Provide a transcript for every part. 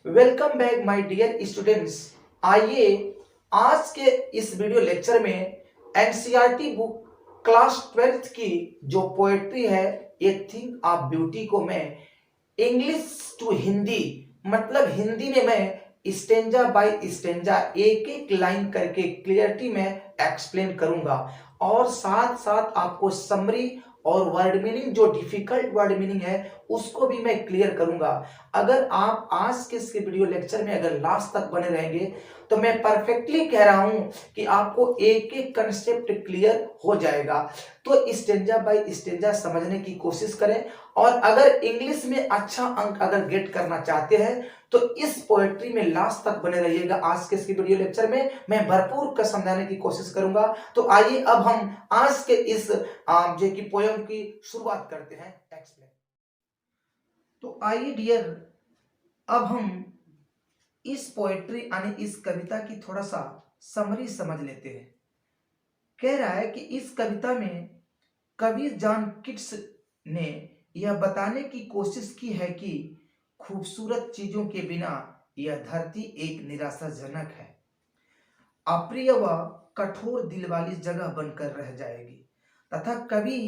Welcome back my dear students. आइए आज के इस वीडियो लेक्चर में एनसीईआरटी बुक क्लास 12th की जो पोएट्री है ए थिंग ऑफ ब्यूटी को मैं इंग्लिश टू हिंदी मतलब हिंदी में मैं स्टेंजा बाय स्टेंजा एक एक लाइन करके क्लियरिटी में एक्सप्लेन करूंगा और साथ साथ आपको समरी और वर्ड मीनिंग जो डिफिकल्ट वर्ड मीनिंग है उसको भी मैं क्लियर करूंगा। अगर आप आज के इसके वीडियो लेक्चर में अगर लास्ट तक बने रहेंगे तो मैं परफेक्टली कह रहा हूं कि आपको एक एक कंसेप्ट क्लियर हो जाएगा। तो स्टेंजा बाय स्टेंजा समझने की कोशिश करें और अगर इंग्लिश में अच्छा अंक अगर गेट करना चाहते हैं तो इस पोएट्री में लास्ट तक बने रहिएगा। आज के इसकी वीडियो लेक्चर में मैं भरपूर कर समझाने की कोशिश करूंगा। तो आइए अब हम आज के इस जो कि पोयम की शुरुआत करते हैं एक्सप्लेन। तो आइए डियर अब हम इस पोएट्री यानी इस कविता की थोड़ा सा समरी समझ लेते हैं। कह रहा है कि इस कविता में कवि जॉन किट्स ने यह बताने की कोशिश की है कि खूबसूरत चीजों के बिना यह धरती एक निराशाजनक है, अप्रिय व कठोर दिल वाली जगह बनकर रह जाएगी तथा कवि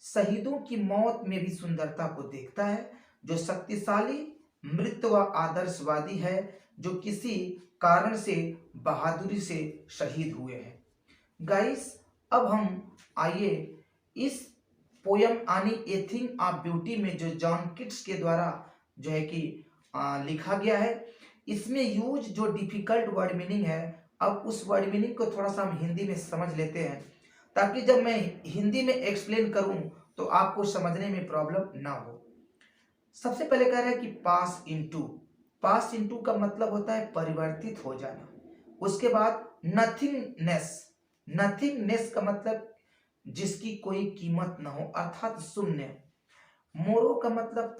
शहीदों की मौत में भी सुंदरता को देखता है, जो शक्तिशाली मृत व आदर्शवादी है, जो किसी कारण से बहादुरी से शहीद हुए हैं। गाइस अब हम आइए इस पोयम यानी ए थिंग ऑफ ब्यूटी में जो जॉन किट्स के द्वारा जो है कि लिखा गया है, इसमें यूज जो डिफिकल्ट वर्ड मीनिंग है, अब उस वर्ड मीनिंग को थोड़ा सा हम हिंदी में समझ लेते हैं ताकि जब मैं हिंदी में एक्सप्लेन करूं तो आपको समझने में प्रॉब्लम ना हो। सबसे पहले कह रहा है कि पास इनटू का मतलब होता है परिवर्तित हो जाना। उसके बाद नथिंगनेस का मतलब जिसकी कोई कीमत ना हो अर्थात शून्य। मोरो का मतलब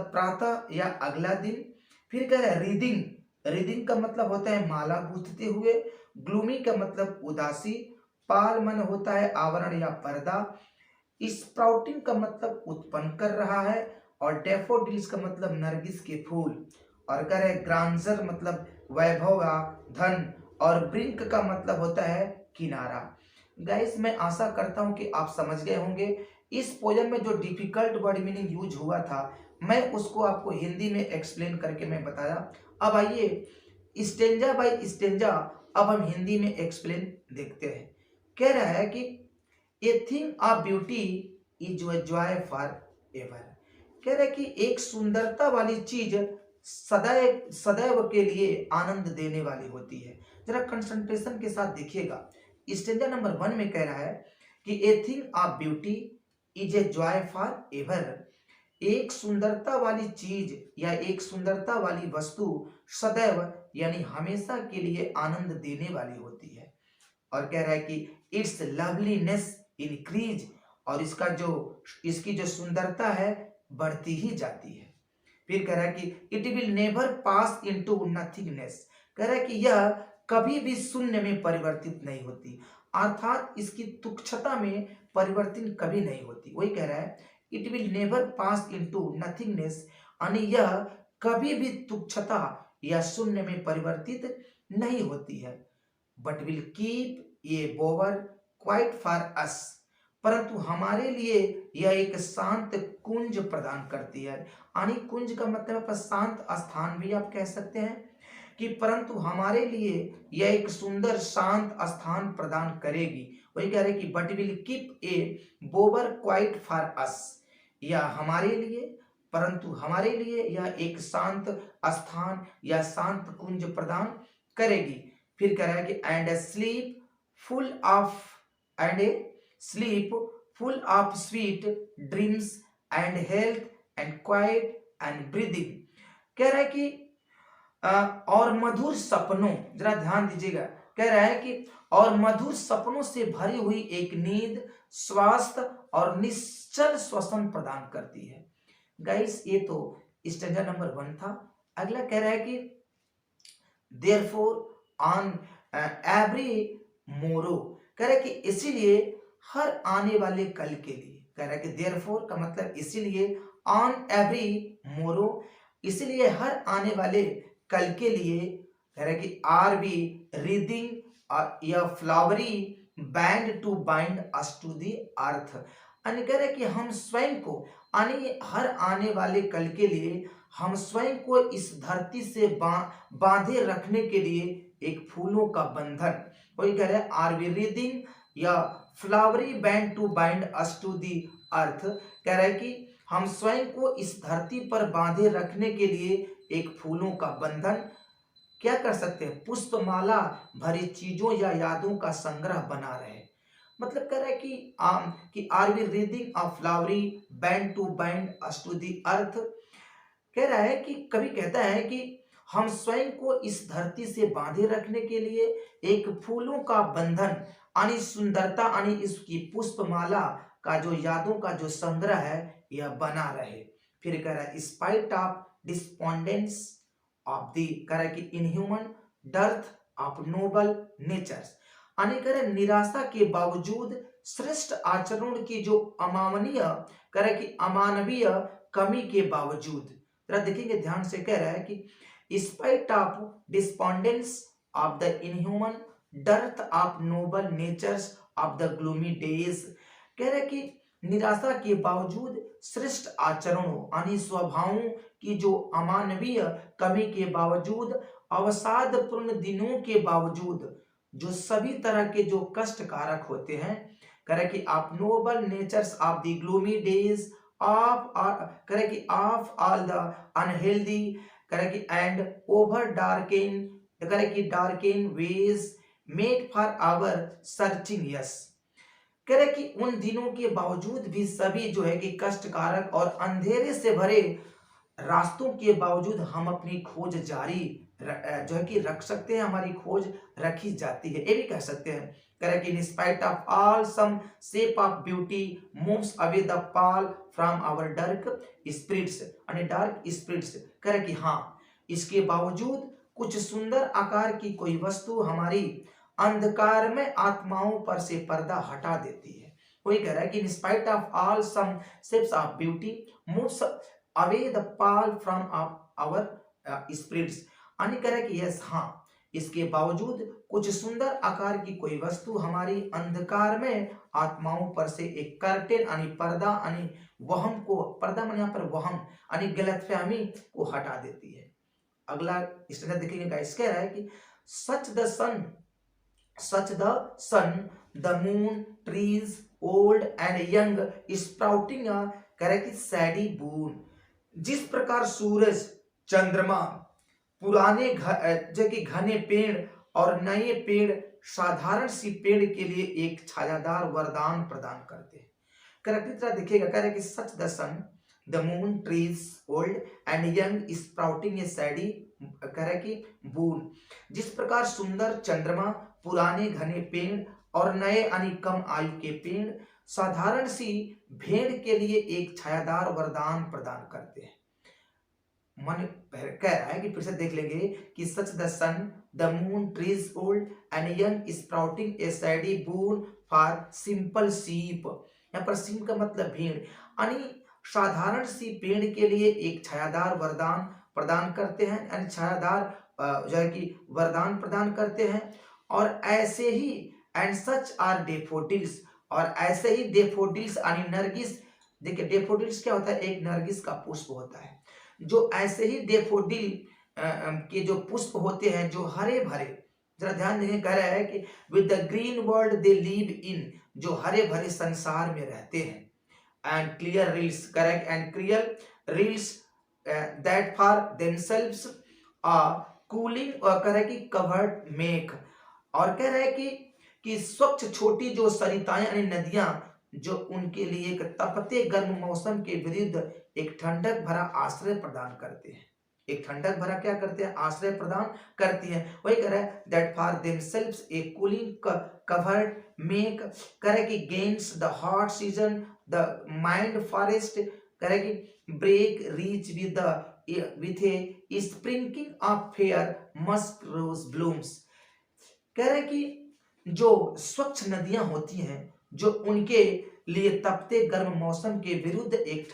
प्रातः या अगला दिन। फिर कह रहा है रीडिंग का मतलब होता है माला गूंथते हुए। ग्लूमी का मतलब उदासी। पाल मन होता है आवरण या पर्दा। स्प्राउटिंग का मतलब उत्पन्न कर रहा है और डेफोडिल्स का मतलब नरगिस के फूल। और कह रहे ग्रांजर मतलब वैभव या धन और ब्रिंक का मतलब होता है किनारा। गाइस मैं आशा करता हूं कि आप समझ गए होंगे। इस पोयम में जो डिफिकल्ट वर्ड मीनिंग यूज हुआ था मैं उसको आपको हिंदी में एक्सप्लेन करके मैं बताया। अब आइए स्टेंजा बाय स्टेंजा अब हम हिंदी में एक्सप्लेन देखते हैं। कह रहा है कि a thing of beauty is a joy for ever. कह रहा है कि एक सुंदरता वाली चीज सदैव सदैव के लिए आनंद देने वाली होती है। जरा कंसंट्रेशन के साथ देखिएगा। स्टेंजा नंबर 1 में कह रहा है कि a thing of beauty is a joy for ever. एक सुंदरता वाली चीज या एक सुंदरता वाली वस्तु सदैव यानी हमेशा के लिए आनंद देने वाली होती है। और कह रहा है कि इट्स लवलीनेस इंक्रीज, और इसकी जो सुंदरता है बढ़ती ही जाती है। फिर कह रहा है कि it will never pass into nothingness. कह रहा है कि यह कभी भी शून्य में परिवर्तित नहीं होती, अर्थात इसकी तुच्छता में परिवर्तन कभी नहीं होती। वही कह रहा है it will never pass into nothingness, यानी यह कभी भी तुच्छता या शून्य में परिवर्तित नहीं होती है। But will keep a बोवर quiet for us, परंतु हमारे लिए यह एक शांत कुंज प्रदान करती है। यानी कुंज का मतलब शांत स्थान भी आप कह सकते हैं कि परंतु हमारे लिए यह एक सुंदर शांत स्थान प्रदान करेगी। वही कह रहे कि but will keep a बोवर quiet for us, यह हमारे लिए परंतु हमारे लिए यह एक शांत स्थान या शांत कुंज प्रदान करेगी। फिर कह रहा है कि and A sleep full of sweet dreams and health and quiet and breathing. कह रहा है कि और मधुर सपनों, जरा ध्यान दीजिएगा, कह रहा है कि और मधुर सपनों से भरी हुई एक नींद स्वास्थ्य और निश्चल श्वसन प्रदान करती है। गाइस ये तो स्टैंजा नंबर 1 था। अगला कह रहा है कि देयरफॉर ऑन एवरी मोरो, कह रहा है कि इसीलिए हर आने वाले कल के लिए। कह रहा है कि देयरफॉर का मतलब इसीलिए, ऑन एवरी मोरो इसलिए हर आने वाले कल के लिए कह रहे कि are we reading a flowery band to bind us to the earth. यानी कह रहे कि हम स्वयं को यानी हर आने वाले कल के लिए हम स्वयं को इस धरती से बांधे रखने के लिए एक फूलों का बंधन, वही कह रहे हैं are we reading a flowery band to bind us to the earth. कह रहे हैं कि हम स्वयं को इस धरती पर बांधे रखने के लिए एक फूलों का बंधन क्या कर सकते हैं, पुष्पमाला भरी चीजों या यादों का संग्रह बना रहे। मतलब कह रहा है कि are we reading a flowery band to bind us to the earth. कह रहा है कि कभी कहता है कि हम स्वयं को इस धरती से बांधे रखने के लिए एक फूलों का बंधन यानी सुंदरता यानी इसकी पुष्पमाला का जो यादों का जो संग्रह है यह बना रहे। फिर कह रहा है spite of despondence of the, कह रहा है कि inhuman dearth of noble natures, यानी कह रहे निराशा के बावजूद श्रेष्ठ आचरण की जो अमानवीय कह रहा है कि अमानवीय कमी के बावजूद, जरा देखेंगे ध्यान से, कह रहा है कि spite of despondence of the inhuman dearth of noble natures of the gloomy days, कह रहे कि निराशा के बावजूद श्रेष्ठ आचरणों यानी स्वभावों की जो अमानवीय कमी के बावजूद, अवसादपूर्ण दिनों के बावजूद, जो सभी तरह के जो कष्ट कारक होते हैं, कह रहे कि of noble natures of the gloomy days of, करे कि ऑफ ऑल द अनहेल्दी, करे कि एंड ओवर डार्केन, करे कि darken ways made for our searching yes, करे कि उन दिनों के बावजूद भी सभी जो है कि कष्टकारक और अंधेरे से भरे रास्तों के बावजूद हम अपनी खोज जारी जो है कि रख सकते हैं, हमारी खोज रखी जाती है, ये भी कह सकते हैं। करें कि in spite of all some shape of beauty moves away the pall from our dark spirits, यानी डार्क स्पिरिट्स, करें कि हाँ इसके बावजूद कुछ सुंदर आकार की कोई वस्तु हमारी अंधकार में आत्माओं पर से पर्दा हटा देती है। कोई कह रहा है कि in spite of all some shapes of beauty moves away the pall from our spirits, यानी कह रहा है कि यस हाँ इसके बावजूद कुछ सुंदर आकार की कोई वस्तु हमारी अंधकार में आत्माओं पर से एक कर्टेन यानी पर्दा यानी वहम को, पर्दा माने यहाँ पर वहम यानी गलतफहमी को हटा देती है। अगला स्टेटमेंट देखेंगे गाइस, कह रहा है कि such the sun the moon trees old and young sprouting, कह रहा है कि सैडी बून, जिस प्रकार सूरज चंद्रमा पुराने जो कि घने पेड़ और नए पेड़ साधारण सी पेड़ के लिए एक छायादार वरदान प्रदान करते हैं। करेक्ट तरह देखिएगा, कह रहे कि such the sun the moon trees old and young sprouting a shady, कह रहे कि बून, जिस प्रकार सुंदर चंद्रमा पुराने घने पेड़ और नए यानी कम आयु के पेड़ साधारण सी भेड़ के लिए एक छायादार वरदान प्रदान करते हैं। मन कह रहा है कि फिर से देख लेंगे कि such the sun the moon trees old and young sprouting a shady boon for simple sheep, यहाँ पर सिंप का मतलब भेड़, यानी साधारण सी पेड़ के लिए एक छायादार वरदान प्रदान करते हैं, यानी छायादार जो है कि वरदान प्रदान करते हैं। और ऐसे ही एंड सच आर डेफोडिल्स, और ऐसे ही डेफोडिल्स यानी नरगिस, देखिए डेफोडिल्स क्या होता है, एक नरगिस का पुष्प होता है, जो ऐसे ही डेफोडिल के जो पुष्प होते हैं जो हरे भरे, जरा ध्यान देंगे, कह रहा है कि with the green world they live in, जो हरे भरे संसार में रहते हैं, and clear reels, correct and clear reels that for themselves cooling, और कह रहा है कि कवर्ड मेक, और कह रहा है कि स्वच्छ छोटी जो सरिताएं यानी नदियां जो उनके लिए एक तपते गर्म मौसम के विरुद्ध एक ठंडक भरा आश्रय प्रदान करते हैं, एक ठंडक भरा क्या करते हैं, आश्रय प्रदान करती हैं। वही कह रहा है that for themselves a cooling covered make, कह रहा है कि gains the hot season the mind forest, कह रहा है कि brake rich with a sprinkling of fair musk rose blooms, कह रहा है कि जो स्वच्छ नदियां होती हैं जो उनके लिए तपते गर्म मौसम के विरुद्ध एक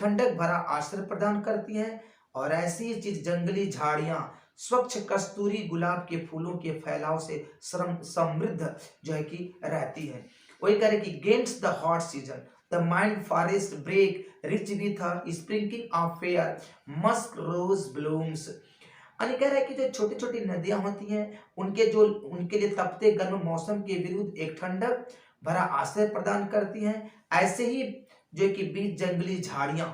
ठंडक भरा आश्रय प्रदान करती हैं, और ऐसी ही चीज जंगली झाड़ियां स्वच्छ कस्तूरी गुलाब के फूलों के फैलाव से समृद्ध जो है कि रहती है। वही कह रहे कि gets the hot season the mind forest brake rich with sprinkling of fair musk rose blooms. यानी कह रहा है कि जो छोटी छोटी नदियां होती हैं उनके लिए तपते गर्म मौसम के विरुद्ध एक ठंडक भरा आश्रय प्रदान करती हैं। ऐसे ही जो कि बीच जंगली झाड़ियां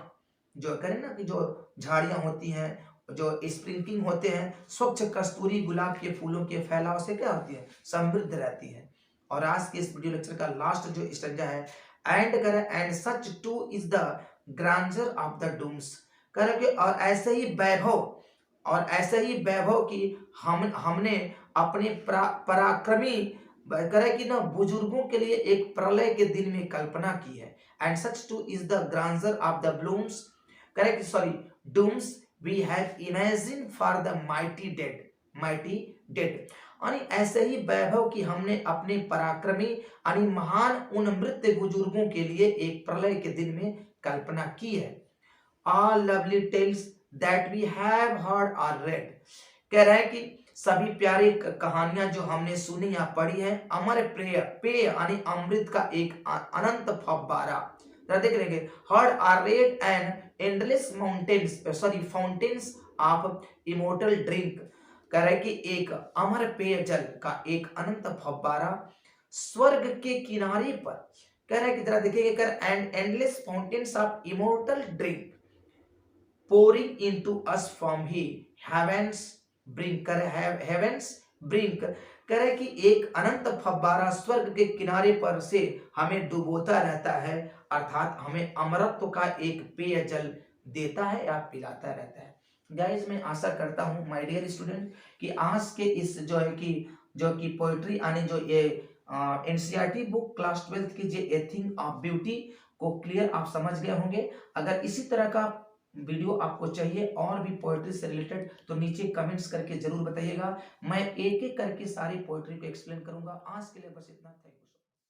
जो करें ना कि जो झाड़ियां होती हैं जो स्प्रिंकिंग होते हैं स्वच्छ कस्तूरी गुलाब के फूलों के फैलाव से क्या होती है समृद्ध रहती है। और आज के इस वीडियो लेक्चर का लास्ट जो स्टैंजा है एंड करे and such too is the grandeur of the dooms. कह कि और ऐसे ही वैभव की हमने अपने पराक्रमी करे कि ना बुजुर्गों के लिए एक प्रलय के दिन में कल्पना की है। And such too is the grandeur of the blooms correct sorry dooms we have imagine for the mighty dead. यानी ऐसे ही वैभव की हमने अपने पराक्रमी यानी महान उन मृत बुजुर्गों के लिए एक प्रलय के दिन में कल्पना की है। All lovely tales that we have heard और रेड। कह रहे हैं कि सभी प्यारी कहानियां जो हमने सुनी या पढ़ी है अमर पेय यानी अमृत का एक अनंत फव्वारा देख लेंगे heard or read and endless mountains sorry fountains of immortal drink. कह रहे कि एक अमर पेय जल का एक अनंत फव्वारा स्वर्ग के किनारे पर कह रहे कि जरा देखिए and endless fountains of immortal drink pouring into us from he heavens brink heavens brink। कह रहे कि एक अनंत फव्वारा स्वर्ग के किनारे पर से हमें डुबोता रहता है अर्थात हमें अमरत्व का एक पेय जल देता है या पिलाता रहता है। गाइस मैं आशा करता हूं माय डियर स्टूडेंट कि आज के इस जो कि पोएट्री आने जो ये एनसीईआरटी बुक क्लास 12th की जो ए थिंग ऑफ ब्यूटी को क्लियर आप समझ गए होंगे। अगर इसी तरह का वीडियो आपको चाहिए और भी पोएट्री से रिलेटेड तो नीचे कमेंट्स करके जरूर बताइएगा। मैं एक एक करके सारी पोएट्री को एक्सप्लेन करूंगा। आज के लिए बस इतना। Thank you.